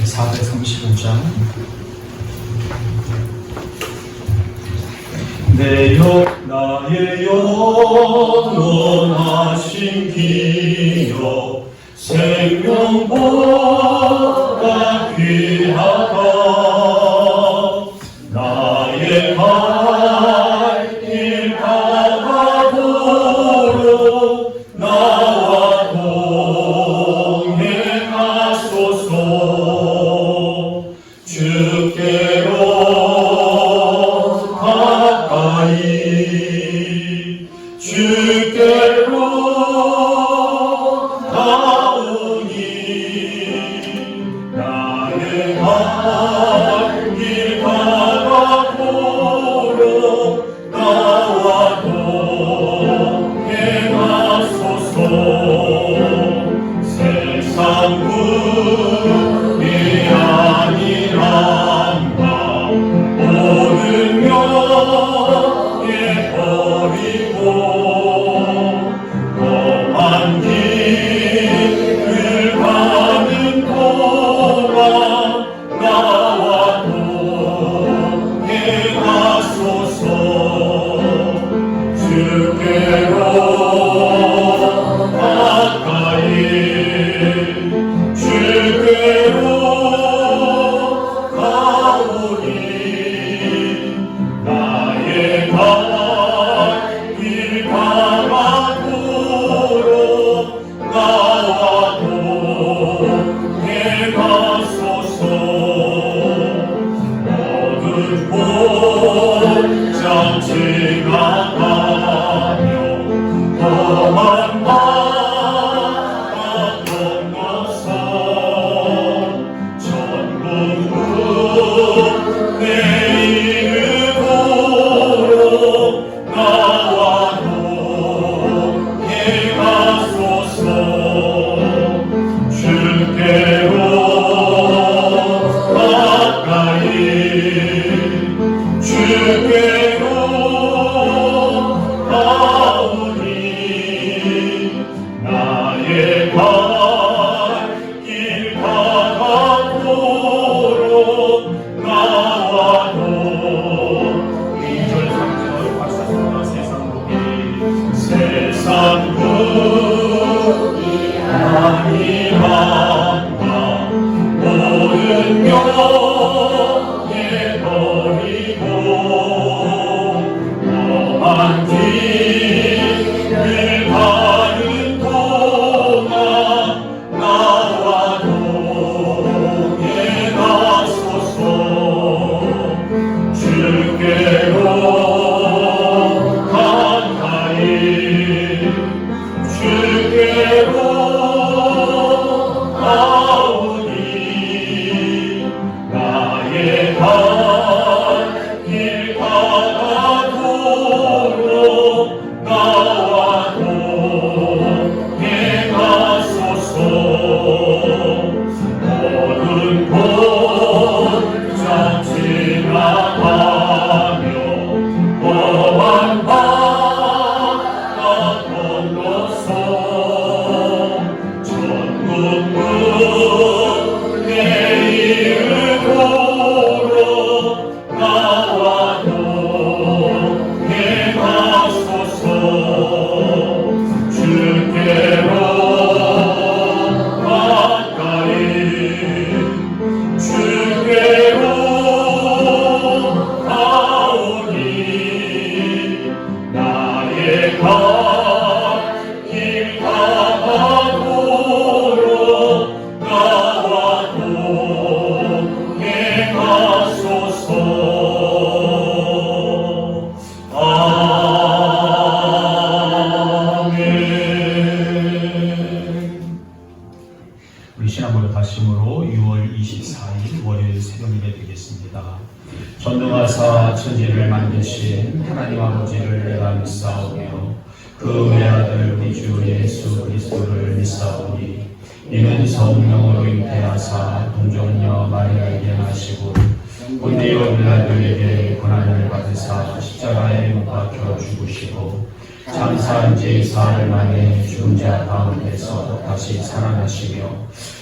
435장. 나의 영원하신 기여 생명보다 귀하다. 나의 갈 길 가다보러 나와 동행하소서. 주께로 가까이 주께로 가오니 나의 갈 길 가다보러 나와 동행하소서. 세상 구이 아니란다. 오늘 명예 버리고 험한 길을 가는 동안 나와 동행하소서. 주께로 가까이 주께로 가오니 나의 갈 길 가다보러 나와 동행하소서. 모든 본장 지나가며 험한 바다 건너서 천국은 내 이름으로 나와 동행하소서. 주께로 가까이 주께로 가오니 나의 갈 길 가다보러 나와 동행하소서. 2절 3절 박사성과 세상 복이 세상 복이 아니란다. 모든 명예 버리고 험한 길을 가는 동안 나와 동행하소서. 주께로 가까이 주께로 가오니 나의 갈 길 가다보러 나와 동행하소서. 모든 본장 지나가며 험한 바다 건너서 천국은 내 이름으로 나와 동행하소서. 주께로 가까이 주께로 가오니 나의 갈 길 가다보러 나와 동행하소서. 아멘. 우리 신앙고백 다짐으로 6월 24일 월요일 새벽 예배 드리겠습니다. 전능하사 천지를 만드신 하나님 아버지를 내가 믿사오며 그 외아들 우리 주 예수 그리스도를 믿사오니 이는 성령으로 잉태하사 동정녀 마리아에게 나시고 본디오 빌라도에게 고난을 받으사 십자가에 못 박혀 죽으시고 장사한 지 사흘 만에 죽은 자 가운데서 다시 살아나시며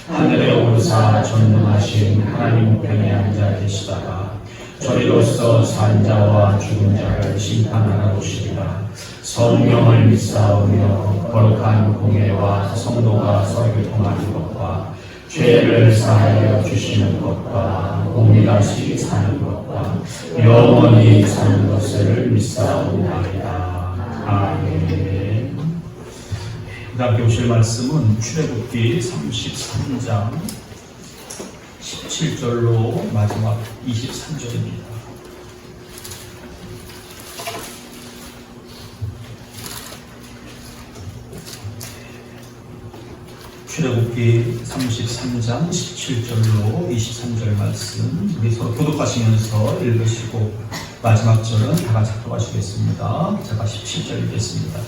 하늘에 오르사 전능하신 하나님 우편에 앉아 계시다가 저리로서 산 자와 죽은 자를 심판하러 오시리라. 성령을 믿사오며 거룩한 공예와 성도가 서로 통하는 것과 죄를 사하여 주시는 것과 몸이 다시 사는 것과 영원히 사는 것을 믿사옵나이다. 아멘. 그 다음 보실 말씀은 출애굽기 33장 17절로 마지막 23절입니다. 출애굽기 33장 17절로 23절 말씀 우리 서로 교독하시면서 읽으시고 마지막 절은 다 같이 교독하시겠습니다. 제가 17절 읽겠습니다.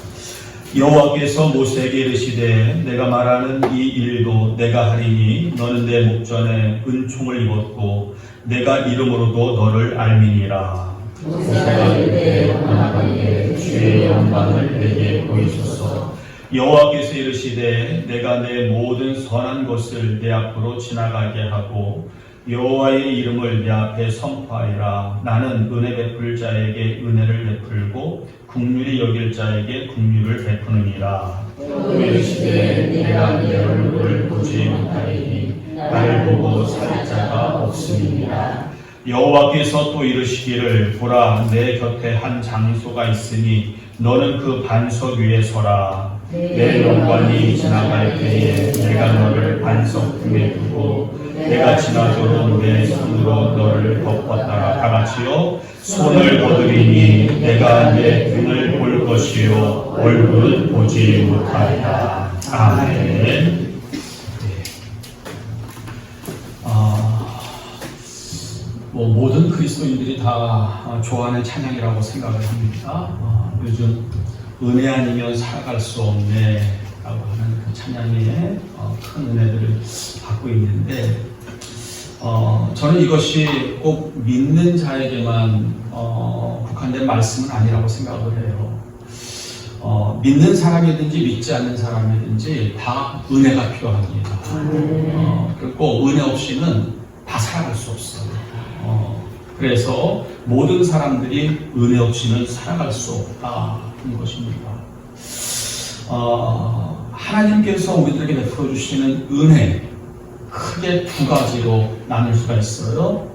여호와께서 모세에게 이르시되 내가 말하는 이 일도 내가 하리니 너는 내 목전에 은총을 입었고 내가 이름으로도 너를 알미니라. 모세가 이르되 하나님께 주의 영광을 내게 보이소서. 여호와께서 이르시되 내가 내 모든 선한 것을 내 앞으로 지나가게 하고 여호와의 이름을 내 앞에 선포하리라. 나는 은혜 베풀 자에게 은혜를 베풀고 긍휼히 여길 자에게 긍휼을 베푸느니라. 또 이르시되 내가 네 얼굴을 보지 못하리니 나를 보고 살 자가 없음이니라. 여호와께서 또 이르시기를 보라 내 곁에 한 장소가 있으니 너는 그 반석 위에 서라. 내 영광이 지나갈 때에 내가 너를 반석 등에 두고 내가 지나도록 내 손으로 너를 덮었다가 다 같이요. 손을 거두리니 내가 내 등을 볼 것이요 얼굴은 보지 못하리라. 아멘. 모든 그리스도인들이 다 좋아하는 찬양이라고 생각을 합니다. 요즘 은혜 아니면 살아갈 수 없네 라고 하는 그 찬양에 큰 은혜들을 받고 있는데 저는 이것이 꼭 믿는 자에게만 국한된 말씀은 아니라고 생각을 해요. 믿는 사람이든지 믿지 않는 사람이든지 다 은혜가 필요합니다. 그리고 은혜 없이는 다 살아갈 수 없어요. 그래서 모든 사람들이 은혜 없이는 살아갈 수 없다는 것입니다. 하나님께서 우리들에게 베풀어 주시는 은혜 크게 두 가지로 나눌 수가 있어요.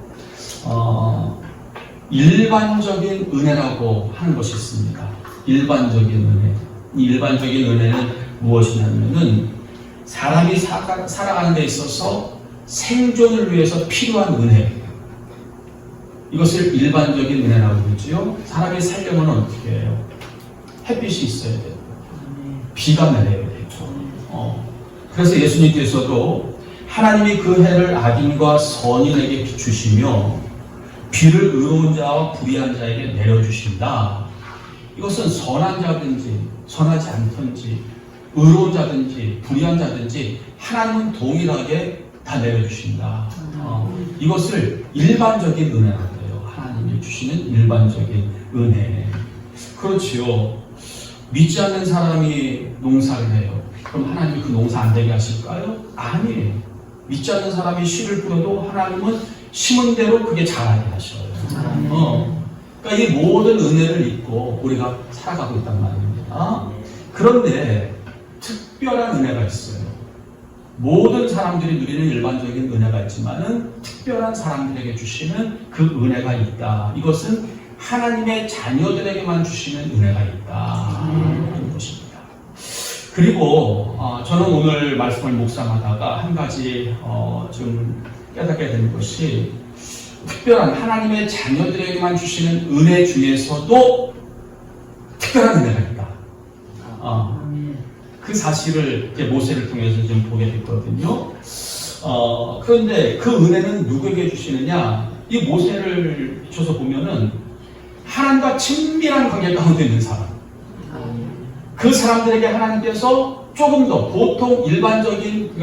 일반적인 은혜라고 하는 것이 있습니다. 일반적인 은혜. 이 일반적인 은혜는 무엇이냐면은 사람이 살아가는 데 있어서 생존을 위해서 필요한 은혜. 이것을 일반적인 은혜라고 그러지요. 사람이 살려면 어떻게 해요? 햇빛이 있어야 돼요. 비가 내려야 되죠. 그래서 예수님께서도 하나님이 그 해를 악인과 선인에게 주시며 비를 의로운 자와 불의한 자에게 내려주신다. 이것은 선한 자든지 선하지 않든지 의로운 자든지 불의한 자든지 하나님은 동일하게 다 내려주신다. 이것을 일반적인 은혜라고 해요. 하나님이 주시는 일반적인 은혜. 그렇지요. 믿지 않는 사람이 농사를 해요. 그럼 하나님이 그 농사 안 되게 하실까요? 아니에요. 믿지 않는 사람이 씨를 뿌려도 하나님은 심은 대로 그게 자라게 하셔요. 그러니까 이 모든 은혜를 입고 우리가 살아가고 있단 말입니다. 그런데 특별한 은혜가 있어요. 모든 사람들이 누리는 일반적인 은혜가 있지만은 특별한 사람들에게 주시는 그 은혜가 있다. 이것은 하나님의 자녀들에게만 주시는 은혜가 있다. 이런 것입니다. 그리고 저는 오늘 말씀을 묵상하다가 한 가지 좀 깨닫게 되는 것이 특별한 하나님의 자녀들에게만 주시는 은혜 중에서도 특별한 은혜가 있다. 그 사실을 모세를 통해서 좀 보게 됐거든요. 그런데 그 은혜는 누구에게 주시느냐? 이 모세를 비춰서 보면은 하나님과 친밀한 관계 가운데 있는 사람. 그 사람들에게 하나님께서 조금 더 보통 일반적인 우리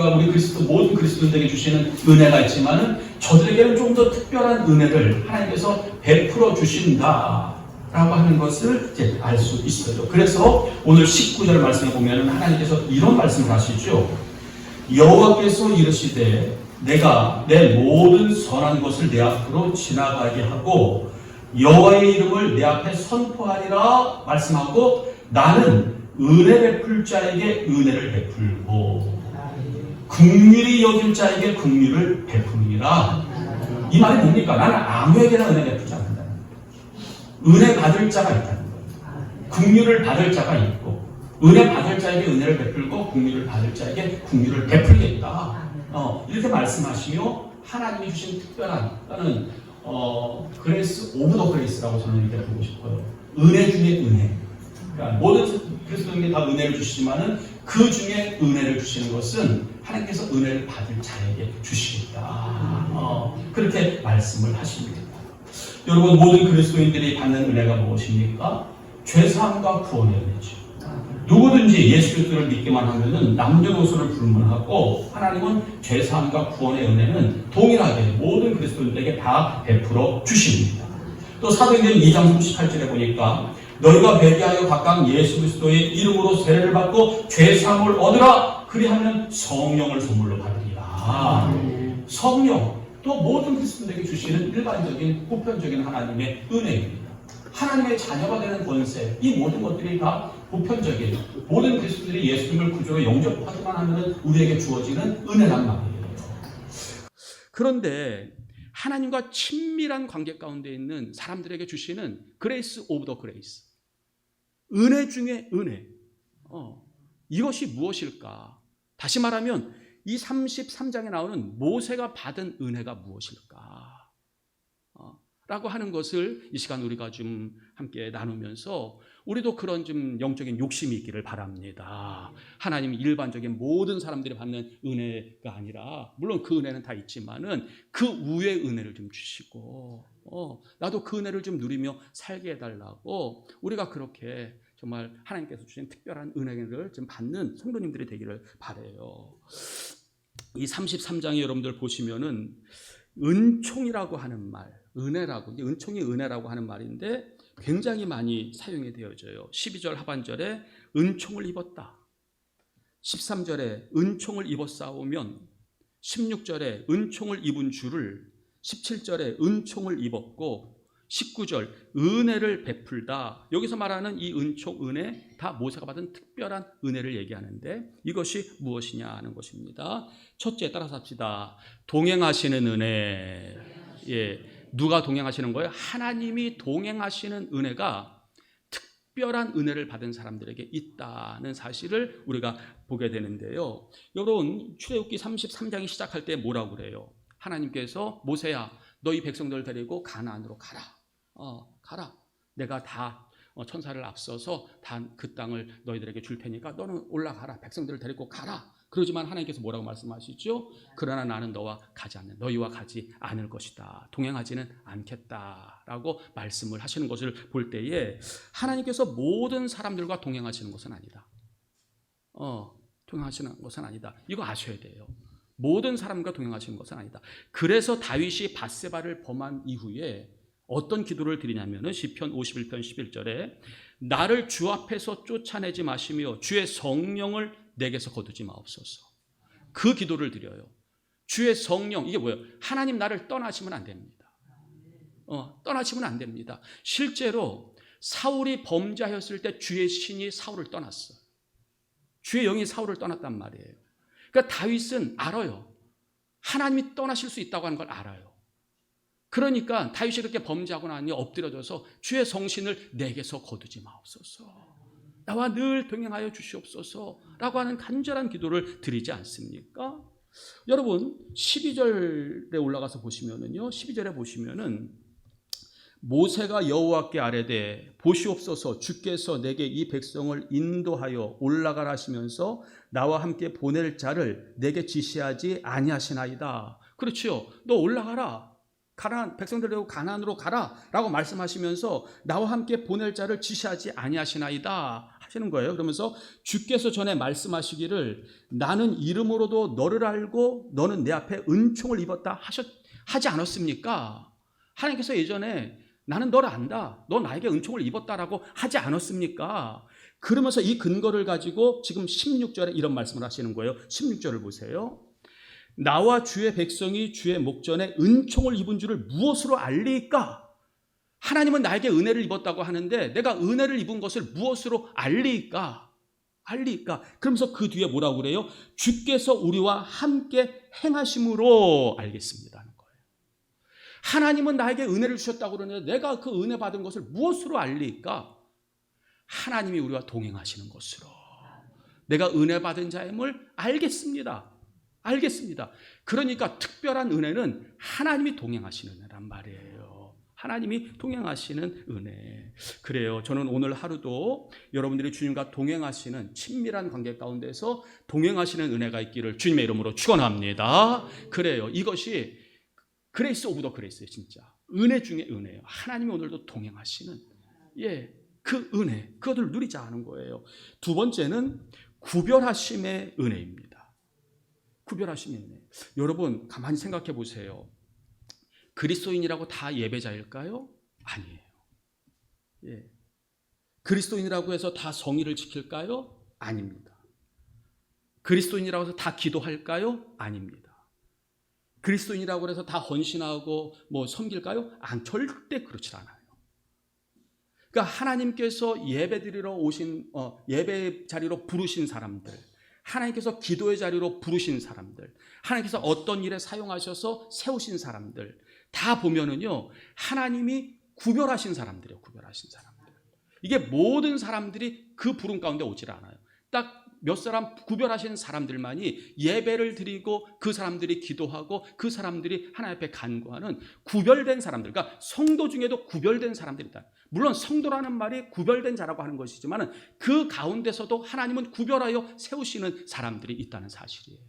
모든 그리스도인들에게 주시는 은혜가 있지만은 저들에게는 좀 더 특별한 은혜를 하나님께서 베풀어 주신다라고 라고 하는 것을 이제 알 수 있어요. 그래서 오늘 19절 말씀을 보면 하나님께서 이런 말씀을 하시죠. 여호와께서 이르시되 내가 내 모든 선한 것을 내 앞으로 지나가게 하고 여호와의 이름을 내 앞에 선포하리라 말씀하고 나는 은혜 베풀 자에게 은혜를 베풀고 긍휼히 여길 자에게 긍휼을 베푸리라. 이 말이 뭡니까? 나는 아무에게나 은혜 베푸지 않는다는 거예요. 은혜 받을 자가 있다는 거예요. 긍휼을 받을 자가 있고 은혜 받을 자에게 은혜를 베풀고 긍휼을 받을 자에게 긍휼을 베풀겠다. 이렇게 말씀하시며 하나님이 주신 특별한 또는 그레이스 오브 더 그레이스라고 저는 이렇게 보고 싶어요. 은혜 중에 은혜. 그러니까 모든 그리스도인이 다 은혜를 주시지만은 그 중에 은혜를 주시는 것은 하나님께서 은혜를 받을 자에게 주시겠다. 그렇게 말씀을 하십니다. 여러분 모든 그리스도인들이 받는 은혜가 무엇입니까? 죄사함과 구원의 은혜죠. 누구든지 예수 그리스도를 믿기만 하면은 남녀노소를 불문하고 하나님은 죄사함과 구원의 은혜는 동일하게 모든 그리스도인들에게 다 베풀어 주십니다. 또 사도행전 2장 38절에 보니까 너희가 회개하여 각각 예수 그리스도의 이름으로 세례를 받고 죄사함을 얻으라. 그리하면 성령을 선물로 받으리라. 성령 또 모든 그리스도인에게 주시는 일반적인 보편적인 하나님의 은혜입니다. 하나님의 자녀가 되는 권세, 이 모든 것들이 다 보편적인 모든 그리스도인들이 예수님을 구주로 영접하기만 하면 우리에게 주어지는 은혜란 말이에요. 그런데 하나님과 친밀한 관계 가운데 있는 사람들에게 주시는 그레이스 오브 더 그레이스, 은혜 중에 은혜, 이것이 무엇일까? 다시 말하면 이 33장에 나오는 모세가 받은 은혜가 무엇일까? 라고 하는 것을 이 시간 우리가 좀 함께 나누면서 우리도 그런 좀 영적인 욕심이 있기를 바랍니다. 하나님이 일반적인 모든 사람들이 받는 은혜가 아니라 물론 그 은혜는 다 있지만은 그 위의 은혜를 좀 주시고 나도 그 은혜를 좀 누리며 살게 해달라고 우리가 그렇게 정말 하나님께서 주신 특별한 은혜를 좀 받는 성도님들이 되기를 바라요. 이 33장에 여러분들 보시면은 은총이라고 하는 말, 은혜라고, 은총이 은혜라고 하는 말인데 굉장히 많이 사용이 되어져요. 12절 하반절에 은총을 입었다. 13절에 은총을 입었사오면 16절에 은총을 입은 줄을 17절에 은총을 입었고 19절 은혜를 베풀다. 여기서 말하는 이 은총, 은혜 다 모세가 받은 특별한 은혜를 얘기하는데 이것이 무엇이냐 하는 것입니다. 첫째 따라서 합시다. 동행하시는 은혜. 누가 동행하시는 거예요? 하나님이 동행하시는 은혜가 특별한 은혜를 받은 사람들에게 있다는 사실을 우리가 보게 되는데요. 여러분 출애굽기 33장이 시작할 때 뭐라고 그래요? 하나님께서 모세야 너희 백성들을 데리고 가나안으로 가라. 가라. 내가 다 천사를 앞서서 다 그 땅을 너희들에게 줄 테니까 너는 올라가라. 백성들을 데리고 가라. 그러지만 하나님께서 뭐라고 말씀하시죠? 그러나 나는 너희와 가지 않을 것이다. 동행하지는 않겠다라고 말씀을 하시는 것을 볼 때에 하나님께서 모든 사람들과 동행하시는 것은 아니다. 동행하시는 것은 아니다. 이거 아셔야 돼요. 모든 사람과 동행하시는 것은 아니다. 그래서 다윗이 밧세바를 범한 이후에 어떤 기도를 드리냐면은 시편 51편 11절에 나를 주 앞에서 쫓아내지 마시며 주의 성령을 내게서 거두지 마옵소서. 그 기도를 드려요. 주의 성령, 이게 뭐예요? 하나님 나를 떠나시면 안 됩니다. 떠나시면 안 됩니다. 실제로 사울이 범죄하였을 때 주의 신이 사울을 떠났어요. 주의 영이 사울을 떠났단 말이에요. 그러니까 다윗은 알아요. 하나님이 떠나실 수 있다고 하는 걸 알아요. 그러니까 다윗이 그렇게 범죄하고 나니 엎드려져서 주의 성신을 내게서 거두지 마옵소서. 나와 늘 동행하여 주시옵소서 라고 하는 간절한 기도를 드리지 않습니까? 여러분 12절에 올라가서 보시면은요, 12절에 보시면은 모세가 여호와께 아뢰되 보시옵소서 주께서 내게 이 백성을 인도하여 올라가라 하시면서 나와 함께 보낼 자를 내게 지시하지 아니하시나이다. 그렇지요. 너 올라가라. 가나안 백성들 데리고 가나안으로 가라라고 말씀하시면서 나와 함께 보낼 자를 지시하지 아니하시나이다 하시는 거예요. 그러면서 주께서 전에 말씀하시기를 나는 이름으로도 너를 알고 너는 내 앞에 은총을 입었다 하지 않았습니까? 하나님께서 예전에 나는 너를 안다. 너 나에게 은총을 입었다라고 하지 않았습니까? 그러면서 이 근거를 가지고 지금 16절에 이런 말씀을 하시는 거예요. 16절을 보세요. 나와 주의 백성이 주의 목전에 은총을 입은 줄을 무엇으로 알리까? 하나님은 나에게 은혜를 입었다고 하는데 내가 은혜를 입은 것을 무엇으로 알리까? 그러면서 그 뒤에 뭐라고 그래요? 주께서 우리와 함께 행하심으로 알겠습니다 하는 거예요. 하나님은 나에게 은혜를 주셨다고 그러는데 내가 그 은혜 받은 것을 무엇으로 알리까? 하나님이 우리와 동행하시는 것으로 내가 은혜 받은 자임을 알겠습니다. 그러니까 특별한 은혜는 하나님이 동행하시는 은혜란 말이에요. 하나님이 동행하시는 은혜. 그래요. 저는 오늘 하루도 여러분들이 주님과 동행하시는 친밀한 관계 가운데서 동행하시는 은혜가 있기를 주님의 이름으로 축원합니다. 그래요. 이것이 그레이스 오브 더 그레이스예요. 진짜 은혜 중에 은혜예요. 하나님이 오늘도 동행하시는 그 은혜, 그것을 누리자 하는 거예요. 두 번째는 구별하심의 은혜입니다. 구별하심의 은혜. 여러분 가만히 생각해 보세요. 그리스도인이라고 다 예배자일까요? 아니에요. 그리스도인이라고 해서 다 성의를 지킬까요? 아닙니다. 그리스도인이라고 해서 다 기도할까요? 아닙니다. 그리스도인이라고 해서 다 헌신하고 섬길까요? 절대 그렇지 않아요. 그러니까 하나님께서 예배드리러 오신 예배 자리로 부르신 사람들, 하나님께서 기도의 자리로 부르신 사람들, 하나님께서 어떤 일에 사용하셔서 세우신 사람들 다 보면은요 하나님이 구별하신 사람들이에요. 구별하신 사람들. 이게 모든 사람들이 그 부름 가운데 오질 않아요. 딱 몇 사람 구별하신 사람들만이 예배를 드리고 그 사람들이 기도하고 그 사람들이 하나님 앞에 간구하는 구별된 사람들, 그러니까 성도 중에도 구별된 사람들이 있다. 물론 성도라는 말이 구별된 자라고 하는 것이지만 그 가운데서도 하나님은 구별하여 세우시는 사람들이 있다는 사실이에요.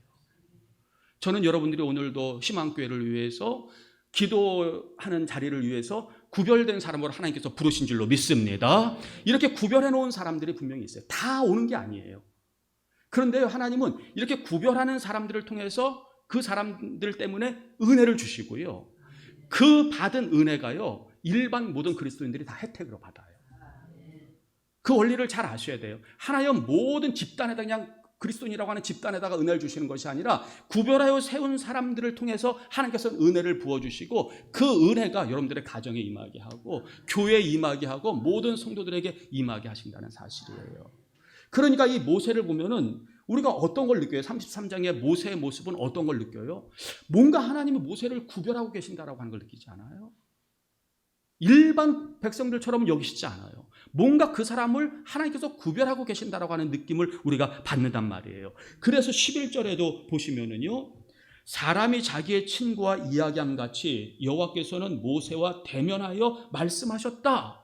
저는 여러분들이 오늘도 희망교회를 위해서 기도하는 자리를 위해서 구별된 사람으로 하나님께서 부르신 줄로 믿습니다. 이렇게 구별해 놓은 사람들이 분명히 있어요. 다 오는 게 아니에요. 그런데 하나님은 이렇게 구별하는 사람들을 통해서 그 사람들 때문에 은혜를 주시고요. 그 받은 은혜가요 일반 모든 그리스도인들이 다 혜택으로 받아요. 그 원리를 잘 아셔야 돼요. 하나님 모든 집단에다 그냥 그리스도인이라고 하는 집단에다가 은혜를 주시는 것이 아니라 구별하여 세운 사람들을 통해서 하나님께서 은혜를 부어주시고 그 은혜가 여러분들의 가정에 임하게 하고 교회에 임하게 하고 모든 성도들에게 임하게 하신다는 사실이에요. 그러니까 이 모세를 보면은 우리가 어떤 걸 느껴요? 33장의 모세의 모습은 어떤 걸 느껴요? 뭔가 하나님이 모세를 구별하고 계신다라고 하는 걸 느끼지 않아요? 일반 백성들처럼 여기시지 않아요. 뭔가 그 사람을 하나님께서 구별하고 계신다라고 하는 느낌을 우리가 받는단 말이에요. 그래서 11절에도 보시면은요, 사람이 자기의 친구와 이야기함 같이 여호와께서는 모세와 대면하여 말씀하셨다.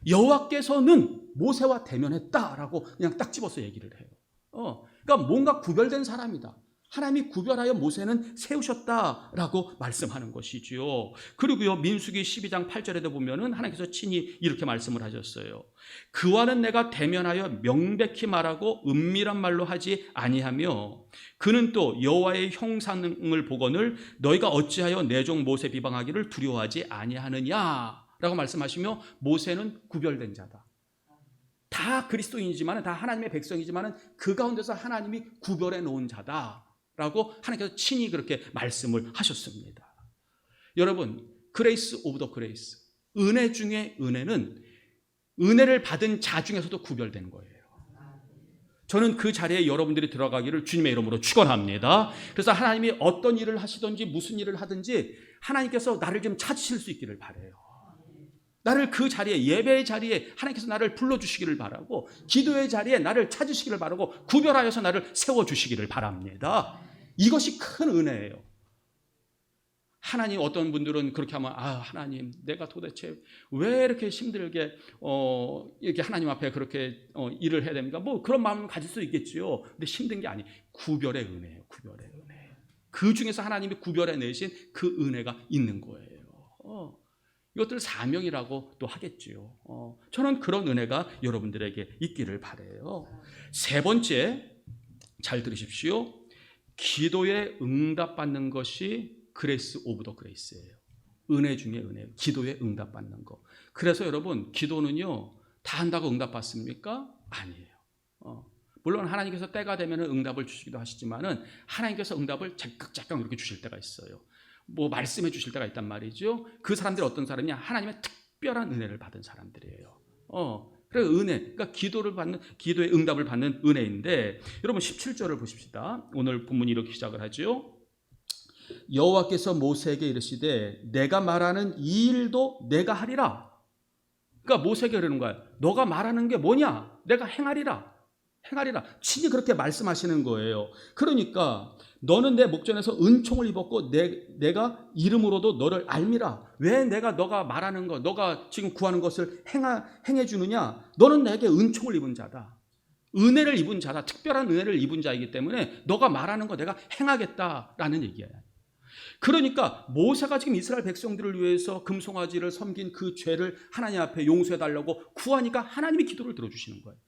여호와께서는 모세와 대면했다라고 그냥 딱 집어서 얘기를 해요. 그러니까 뭔가 구별된 사람이다. 하나님이 구별하여 모세는 세우셨다라고 말씀하는 것이지요. 그리고요 민수기 12장 8절에도 보면은 하나님께서 친히 이렇게 말씀을 하셨어요. 그와는 내가 대면하여 명백히 말하고 은밀한 말로 하지 아니하며 그는 또 여호와의 형상을 보거늘 너희가 어찌하여 내 종 모세 비방하기를 두려워하지 아니하느냐라고 말씀하시며 모세는 구별된 자다. 다 그리스도인이지만 다 하나님의 백성이지만 그 가운데서 하나님이 구별해 놓은 자다라고 하나님께서 친히 그렇게 말씀을 하셨습니다. 여러분, 그레이스 오브 더 그레이스, 은혜 중에 은혜는 은혜를 받은 자 중에서도 구별된 거예요. 저는 그 자리에 여러분들이 들어가기를 주님의 이름으로 축원합니다. 그래서 하나님이 어떤 일을 하시든지 무슨 일을 하든지 하나님께서 나를 좀 찾으실 수 있기를 바라요. 나를 그 자리에, 예배의 자리에 하나님께서 나를 불러주시기를 바라고 기도의 자리에 나를 찾으시기를 바라고 구별하여서 나를 세워주시기를 바랍니다. 이것이 큰 은혜예요. 하나님, 어떤 분들은 그렇게 하면 하나님 내가 도대체 왜 이렇게 힘들게 이렇게 하나님 앞에 그렇게 일을 해야 됩니까? 그런 마음을 가질 수 있겠지요. 근데 힘든 게 아니에요. 구별의 은혜예요. 구별의 은혜. 그 중에서 하나님이 구별해 내신 그 은혜가 있는 거예요. 이것들 사명이라고 또 하겠지요. 저는 그런 은혜가 여러분들에게 있기를 바라요. 세 번째, 잘 들으십시오. 기도에 응답받는 것이 그레이스 오브 더 그레이스예요. 은혜 중에 은혜예요. 기도에 응답받는 거. 그래서 여러분 기도는요 다 한다고 응답받습니까? 아니에요. 물론 하나님께서 때가 되면 응답을 주시기도 하시지만은 하나님께서 응답을 잠깐 이렇게 주실 때가 있어요. 뭐 말씀해 주실 때가 있단 말이죠. 그 사람들이 어떤 사람이냐? 하나님의 특별한 은혜를 받은 사람들이에요. 그래서 은혜, 그러니까 기도의 응답을 받는 은혜인데, 여러분 17절을 보십시다. 오늘 본문이 이렇게 시작을 하죠. 여호와께서 모세에게 이르시되 내가 말하는 이 일도 내가 하리라. 그러니까 모세에게 이러는 거야. 너가 말하는 게 뭐냐? 내가 행하리라. 친히 그렇게 말씀하시는 거예요. 그러니까 너는 내 목전에서 은총을 입었고 내가 이름으로도 너를 알미라. 왜 너가 말하는 거, 너가 지금 구하는 것을 행해 주느냐? 너는 내게 은총을 입은 자다. 은혜를 입은 자다. 특별한 은혜를 입은 자이기 때문에 너가 말하는 거 내가 행하겠다라는 얘기예요. 그러니까 모세가 지금 이스라엘 백성들을 위해서 금송아지를 섬긴 그 죄를 하나님 앞에 용서해 달라고 구하니까 하나님이 기도를 들어주시는 거예요.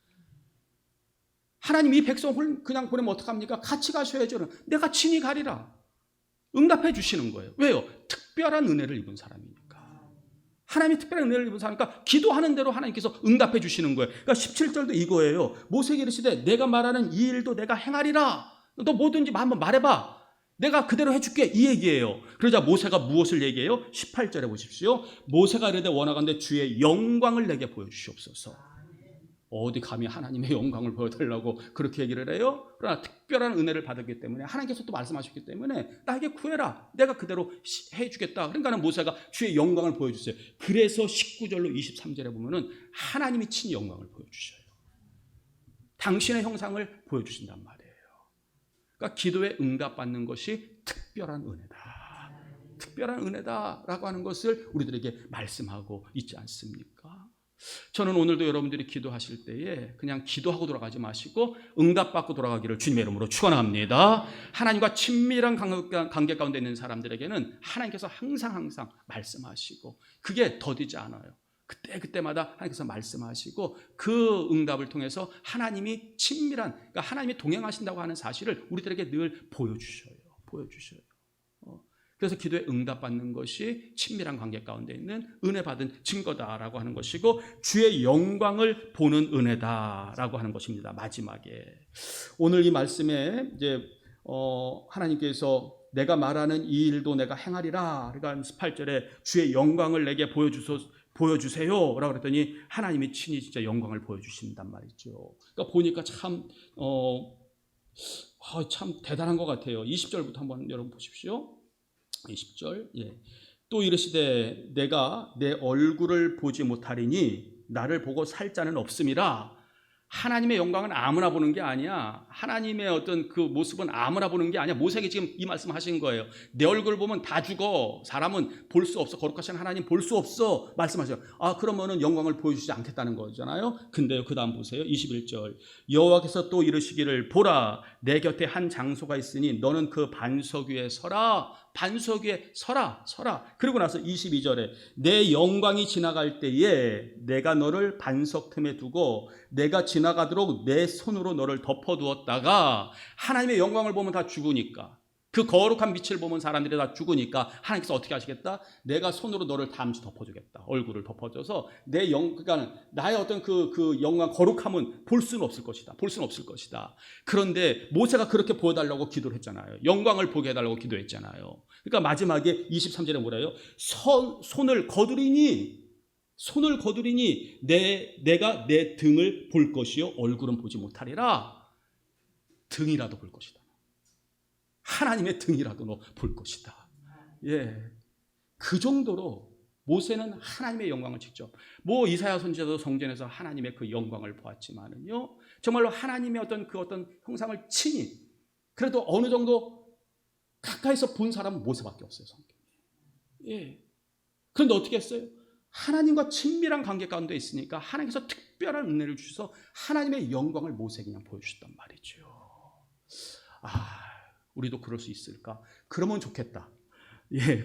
하나님 이 백성을 그냥 보내면 어떡합니까? 같이 가셔야죠. 내가 친히 가리라. 응답해 주시는 거예요. 왜요? 특별한 은혜를 입은 사람이니까. 하나님이 특별한 은혜를 입은 사람이니까 기도하는 대로 하나님께서 응답해 주시는 거예요. 그러니까 17절도 이거예요. 모세에게 이르시되 내가 말하는 이 일도 내가 행하리라. 너 뭐든지 한번 말해봐. 내가 그대로 해줄게. 이 얘기예요. 그러자 모세가 무엇을 얘기해요? 18절에 보십시오. 모세가 이르되 원하건대 주의 영광을 내게 보여주시옵소서. 어디 감히 하나님의 영광을 보여달라고 그렇게 얘기를 해요? 그러나 특별한 은혜를 받았기 때문에 하나님께서 또 말씀하셨기 때문에 나에게 구해라. 내가 그대로 해주겠다. 그러니까 모세가 주의 영광을 보여주세요. 그래서 19절로 23절에 보면은 하나님이 친히 영광을 보여주셔요. 당신의 형상을 보여주신단 말이에요. 그러니까 기도에 응답받는 것이 특별한 은혜다. 특별한 은혜다라고 하는 것을 우리들에게 말씀하고 있지 않습니까? 저는 오늘도 여러분들이 기도하실 때에 그냥 기도하고 돌아가지 마시고 응답받고 돌아가기를 주님의 이름으로 축원합니다. 하나님과 친밀한 관계 가운데 있는 사람들에게는 하나님께서 항상 말씀하시고 그게 더디지 않아요. 그때마다 하나님께서 말씀하시고 그 응답을 통해서 하나님이 친밀한, 그러니까 하나님이 동행하신다고 하는 사실을 우리들에게 늘 보여주셔요. 그래서 기도에 응답받는 것이 친밀한 관계 가운데 있는 은혜 받은 증거다라고 하는 것이고 주의 영광을 보는 은혜다라고 하는 것입니다. 마지막에 오늘 이 말씀에 이제 하나님께서 내가 말하는 이 일도 내가 행하리라. 그러니까 18절에 주의 영광을 내게 보여주세요 라고 그랬더니 하나님이 친히 진짜 영광을 보여주신단 말이죠. 그러니까 보니까 참 대단한 것 같아요. 20절부터 한번 여러분 보십시오. 20절. 또 이르시되 내가 내 얼굴을 보지 못하리니 나를 보고 살 자는 없음이라. 하나님의 영광은 아무나 보는 게 아니야. 하나님의 어떤 그 모습은 아무나 보는 게 아니야. 모세에게 지금 이 말씀 하신 거예요. 내 얼굴 보면 다 죽어. 사람은 볼 수 없어. 거룩하신 하나님 볼 수 없어. 말씀하셔요. 그러면은 영광을 보여주지 않겠다는 거잖아요. 근데요, 그 다음 보세요. 21절. 여호와께서 또 이르시기를 보라, 내 곁에 한 장소가 있으니 너는 그 반석 위에 서라. 반석 위에 서라. 그리고 나서 22절에 내 영광이 지나갈 때에 내가 너를 반석 틈에 두고 내가 지나가도록 내 손으로 너를 덮어두었다가, 하나님의 영광을 보면 다 죽으니까, 그 거룩한 빛을 보면 사람들이 다 죽으니까 하나님께서 어떻게 하시겠다? 내가 손으로 너를 담시 덮어주겠다. 얼굴을 덮어줘서 그러니까 나의 어떤 그 영광, 거룩함은 볼 수는 없을 것이다. 그런데 모세가 그렇게 보여달라고 기도를 했잖아요. 영광을 보게 해달라고 기도했잖아요. 그러니까 마지막에 23절에 뭐래요? 손을 거두리니 내가 내 등을 볼 것이요 얼굴은 보지 못하리라. 등이라도 볼 것이다. 하나님의 등이라도 너 볼 것이다. 그 정도로 모세는 하나님의 영광을 직접, 이사야 선지자도 성전에서 하나님의 그 영광을 보았지만은요, 정말로 하나님의 어떤 형상을 친히, 그래도 어느 정도 가까이서 본 사람은 모세밖에 없어요, 성경에. 그런데 어떻게 했어요? 하나님과 친밀한 관계 가운데 있으니까 하나님께서 특별한 은혜를 주셔서 하나님의 영광을 모세에게 그냥 보여주셨단 말이죠. 우리도 그럴 수 있을까? 그러면 좋겠다.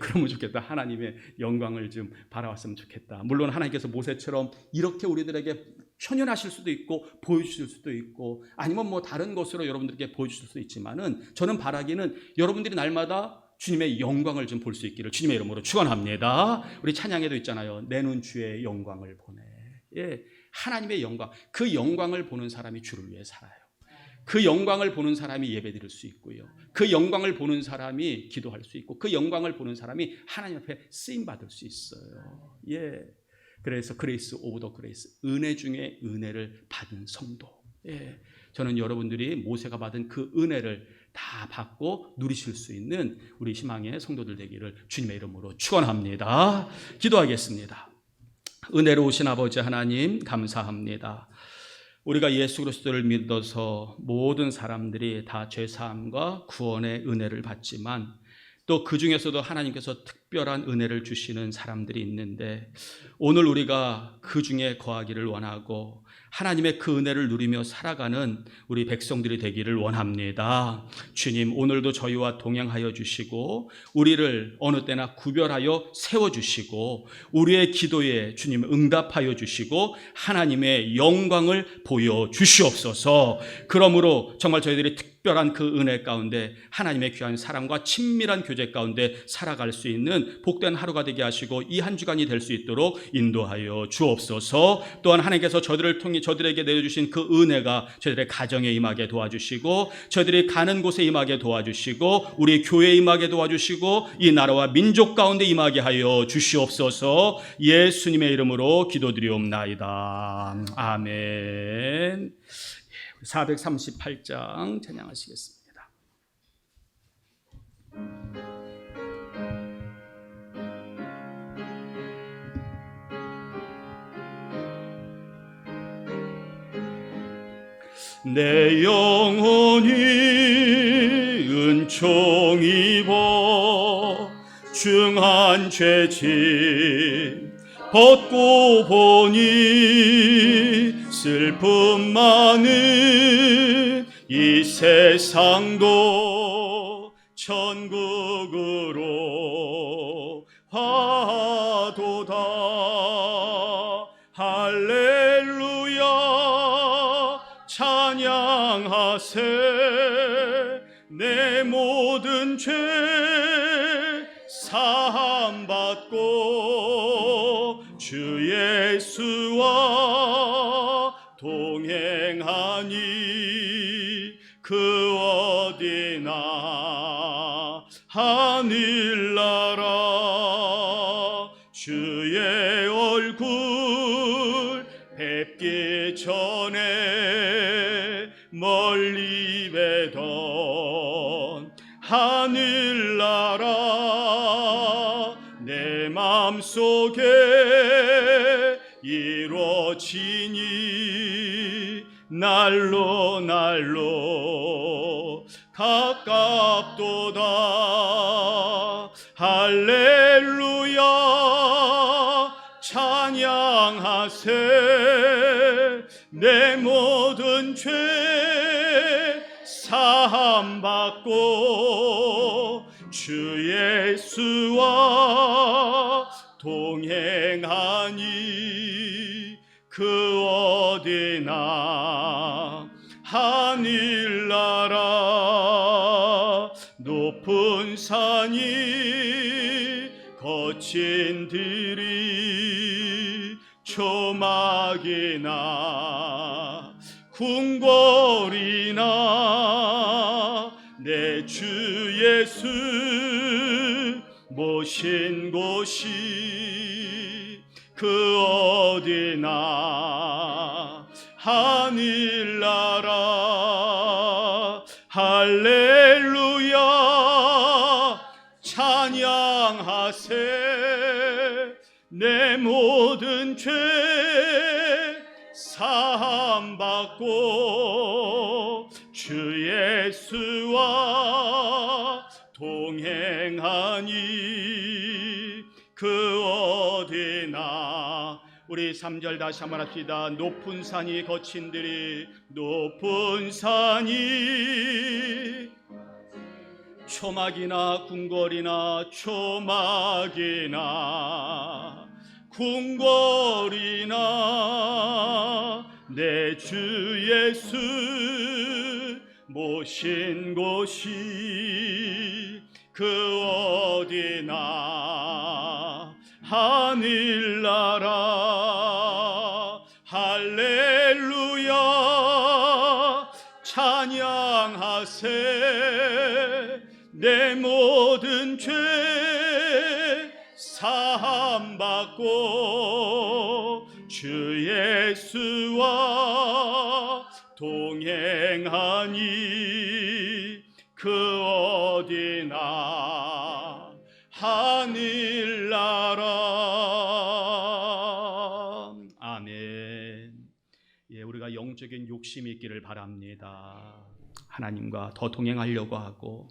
그러면 좋겠다. 하나님의 영광을 좀 바라왔으면 좋겠다. 물론 하나님께서 모세처럼 이렇게 우리들에게 현현하실 수도 있고 보여주실 수도 있고, 아니면 다른 것으로 여러분들에게 보여주실 수도 있지만은, 저는 바라기는 여러분들이 날마다 주님의 영광을 좀 볼 수 있기를 주님의 이름으로 축원합니다. 우리 찬양에도 있잖아요. 내 눈 주의 영광을 보네. 예, 하나님의 영광, 그 영광을 보는 사람이 주를 위해 살아요. 그 영광을 보는 사람이 예배드릴 수 있고요. 그 영광을 보는 사람이 기도할 수 있고, 그 영광을 보는 사람이 하나님 앞에 쓰임 받을 수 있어요. 예. 그래서 그레이스 오브 더 그레이스, 은혜 중에 은혜를 받은 성도. 예. 저는 여러분들이 모세가 받은 그 은혜를 다 받고 누리실 수 있는 우리 희망의 성도들 되기를 주님의 이름으로 축원합니다. 기도하겠습니다. 은혜로우신 아버지 하나님, 감사합니다. 우리가 예수 그리스도를 믿어서 모든 사람들이 다 죄사함과 구원의 은혜를 받지만, 또 그 중에서도 하나님께서 특별한 은혜를 주시는 사람들이 있는데, 오늘 우리가 그 중에 거하기를 원하고 하나님의 그 은혜를 누리며 살아가는 우리 백성들이 되기를 원합니다. 주님, 오늘도 저희와 동행하여 주시고 우리를 어느 때나 구별하여 세워주시고 우리의 기도에 주님 응답하여 주시고 하나님의 영광을 보여주시옵소서. 그러므로 정말 저희들이 특별한 그 은혜 가운데 하나님의 귀한 사랑과 친밀한 교제 가운데 살아갈 수 있는 복된 하루가 되게 하시고 이 한 주간이 될 수 있도록 인도하여 주옵소서. 또한 하나님께서 저들을 통해 저들에게 내려주신 그 은혜가 저희들의 가정에 임하게 도와주시고, 저희들이 가는 곳에 임하게 도와주시고, 우리 교회에 임하게 도와주시고, 이 나라와 민족 가운데 임하게 하여 주시옵소서. 예수님의 이름으로 기도드리옵나이다. 아멘. 438장 찬양하시겠습니다. 내 영혼이 은총 입어 중한 죄짐 벗고 보니 슬픔 많은 이 세상도 천국으로 화도다. 할렐루야 찬양하세. 내 모든 죄 사함받고 주 예수와 동행하니 그 어디나 하늘나라. 주의 얼굴 뵙기 전에 멀리 뵈던 하늘나라 내 맘속에 이루어지니 날로 날로 가깝도다. 할렐루야 찬양하세. 내 모든 죄 사함받고 주 예수와 동행하니 그 어디나 하늘나라. 높은 산이 거친 들이 초막이나 궁궐이나 내 주 예수 모신 곳이 그 어디나 하늘나라. 할렐루야 찬양하세. 내 모든 죄 사함받고 주 예수와 동행하니 그 어디나. 우리 3절 다시 한번 합시다. 높은 산이 거친 들이, 높은 산이 초막이나 궁궐이나 초막이나 궁궐이나 내 주 예수 모신 곳이 그 어디나 하늘나라 할렐루야 찬양하세 내 모든 죄 사함받고 주 예수와 동행하니 그 어디나 하늘나라. 아멘. 예, 우리가 영적인 욕심이 있기를 바랍니다. 하나님과 더 동행하려고 하고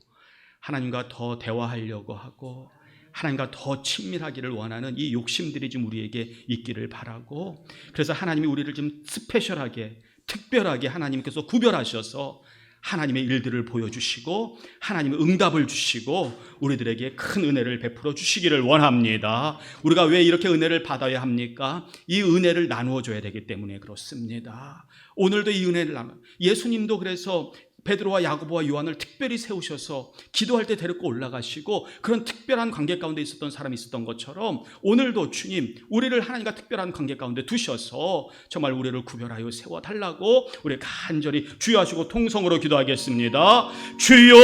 하나님과 더 대화하려고 하고 하나님과 더 친밀하기를 원하는 이 욕심들이 좀 우리에게 있기를 바라고, 그래서 하나님이 우리를 좀 스페셜하게 특별하게 하나님께서 구별하셔서 하나님의 일들을 보여주시고 하나님의 응답을 주시고 우리들에게 큰 은혜를 베풀어 주시기를 원합니다. 우리가 왜 이렇게 은혜를 받아야 합니까? 이 은혜를 나누어 줘야 되기 때문에 그렇습니다. 오늘도 이 은혜를 예수님도 그래서 베드로와 야고보와 요한을 특별히 세우셔서 기도할 때 데리고 올라가시고 그런 특별한 관계 가운데 있었던 사람이 있었던 것처럼 오늘도 주님 우리를 하나님과 특별한 관계 가운데 두셔서 정말 우리를 구별하여 세워달라고 우리 간절히 주여 하시고 통성으로 기도하겠습니다. 주여